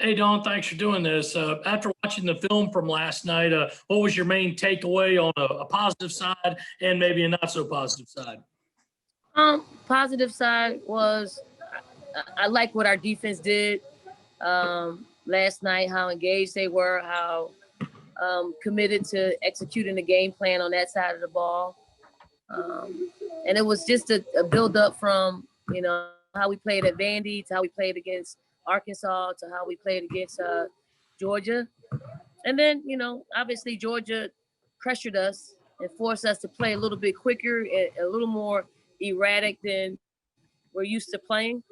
Hey, Don, thanks for doing this. After watching the film from last night, what was your main takeaway on a positive side and maybe a not so positive side? Positive side was I like what our defense did last night, how engaged they were, how committed to executing the game plan on that side of the ball. And it was just a build up from, how we played at Vandy to how we played against Arkansas to how we played against Georgia. And then, obviously Georgia pressured us and forced us to play a little bit quicker and a little more erratic than we're used to playing.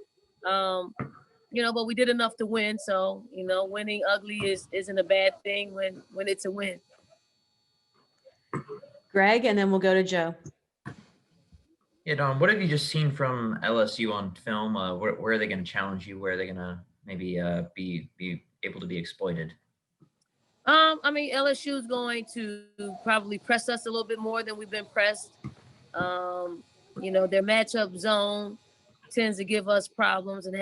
But we did enough to win. So, winning ugly isn't a bad thing when it's a win. Greg, and then we'll go to Joe. Yeah, Don, what have you just seen from LSU on film? Where are they going to challenge you? Where are they going to maybe be able to be exploited? LSU is going to probably press us a little bit more than we've been pressed. Their matchup zone tends to give us problems and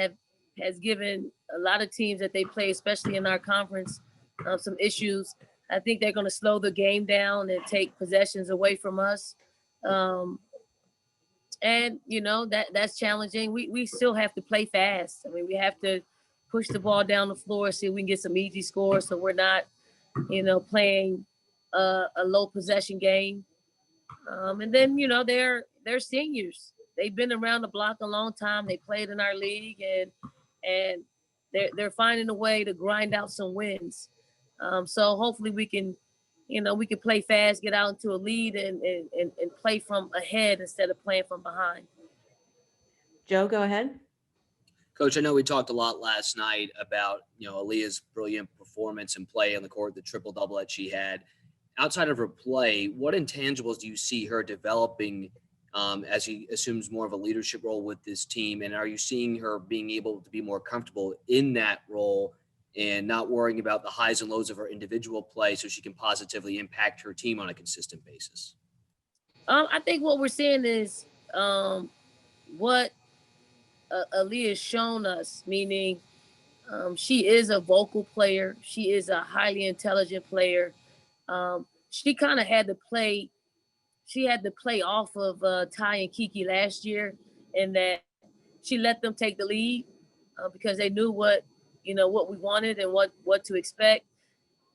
has given a lot of teams that they play, especially in our conference, some issues. I think they're going to slow the game down and take possessions away from us. That's challenging. We still have to play fast. We have to push the ball down the floor, see if we can get some easy scores so we're not, playing a low possession game. And then, they're seniors. They've been around the block a long time. They played in our league and they're finding a way to grind out some wins. So hopefully we can play fast, get out into a lead and play from ahead instead of playing from behind. Joe, go ahead. Coach, I know we talked a lot last night about, Aaliyah's brilliant performance and play on the court, the triple-double that she had. Outside of her play, what intangibles do you see her developing as she assumes more of a leadership role with this team? And are you seeing her being able to be more comfortable in that role and not worrying about the highs and lows of her individual play so she can positively impact her team on a consistent basis? I think what we're seeing is what Aaliyah has shown us, meaning she is a vocal player. She is a highly intelligent player. She kind of had to play off of Ty and Kiki last year in that she let them take the lead because they knew what we wanted and what to expect.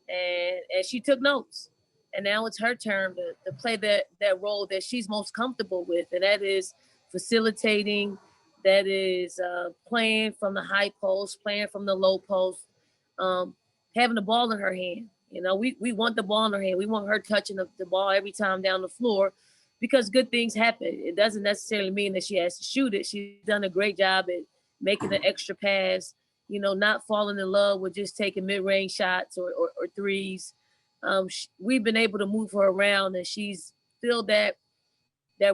And she took notes. And now it's her turn to play that role that she's most comfortable with. And that is facilitating, that is playing from the high post, playing from the low post, having the ball in her hand. We want the ball in her hand. We want her touching the ball every time down the floor because good things happen. It doesn't necessarily mean that she has to shoot it. She's done a great job at making an extra pass, not falling in love with just taking mid-range shots or threes. We've been able to move her around and she's filled that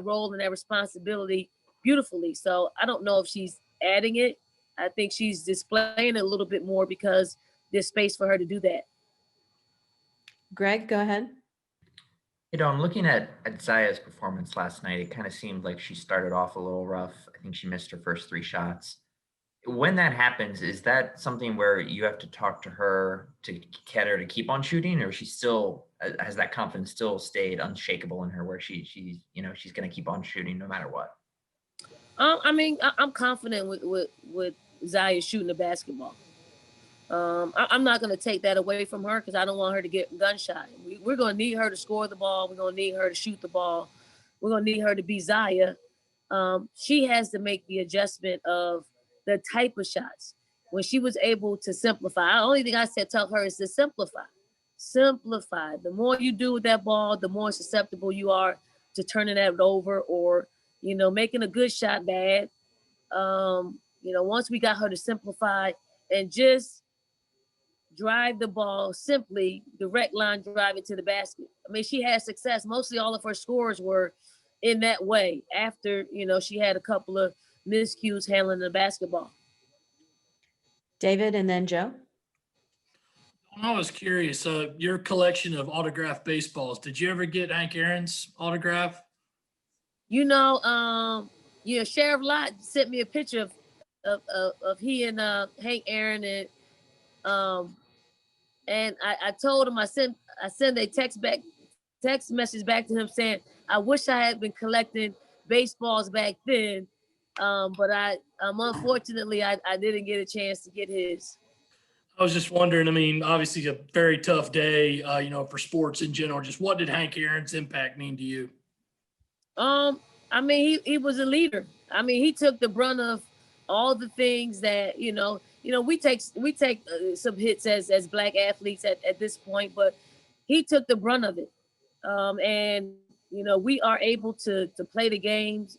role and that responsibility beautifully. So I don't know if she's adding it. I think she's displaying it a little bit more because there's space for her to do that. Greg, go ahead. I'm looking at Zaayya's performance last night. It kind of seemed like she started off a little rough. I think she missed her first 3 shots. When that happens, is that something where you have to talk to her to get her to keep on shooting, or she still has that confidence still stayed unshakable in her where she's going to keep on shooting no matter what? I'm confident with Zaayya shooting the basketball. I'm not going to take that away from her because I don't want her to get gunshot. We're going to need her to score the ball. We're going to need her to shoot the ball. We're going to need her to be Zaayya. She has to make the adjustment of the type of shots. When she was able to simplify, the only thing I said tell her is to simplify. Simplify. The more you do with that ball, the more susceptible you are to turning that over or, making a good shot bad. Once we got her to simplify and just drive the ball simply, direct line, drive it to the basket. She had success. Mostly all of her scores were in that way after, she had a couple of miscues handling the basketball. David and then Joe. I was curious, your collection of autographed baseballs, did you ever get Hank Aaron's autograph? Sheriff Lott sent me a picture of he and Hank Aaron, and And I told him, I sent a text message back to him saying, I wish I had been collecting baseballs back then. But unfortunately, I didn't get a chance to get his. I was just wondering, I mean, obviously a very tough day, for sports in general. Just what did Hank Aaron's impact mean to you? I mean, he was a leader. I mean, he took the brunt of all the things that, we take some hits as Black athletes at this point, but he took the brunt of it. And, we are able to play the games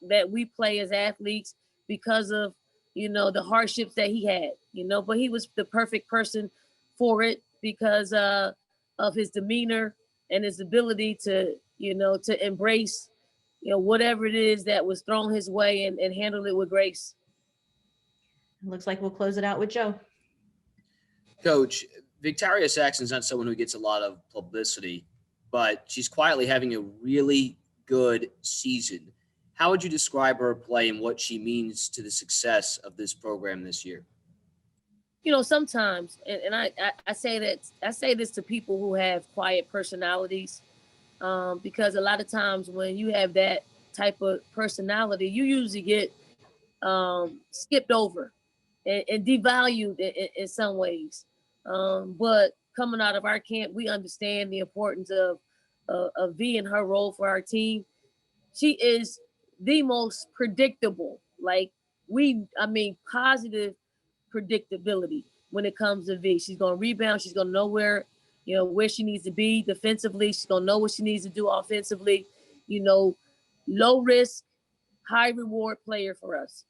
that we play as athletes because of, the hardships that he had, but he was the perfect person for it because of his demeanor and his ability to, to embrace, whatever it is that was thrown his way and handle it with grace. Looks like we'll close it out with Joe. Coach, Victoria Saxton's not someone who gets a lot of publicity, but she's quietly having a really good season. How would you describe her play and what she means to the success of this program this year? Sometimes, and I say this to people who have quiet personalities, because a lot of times when you have that type of personality, you usually get skipped over and devalued in some ways. But coming out of our camp, we understand the importance of V and her role for our team. She is the most predictable, positive predictability when it comes to V. She's going to rebound. She's going to know where she needs to be defensively. She's going to know what she needs to do offensively. Low risk, high reward player for us.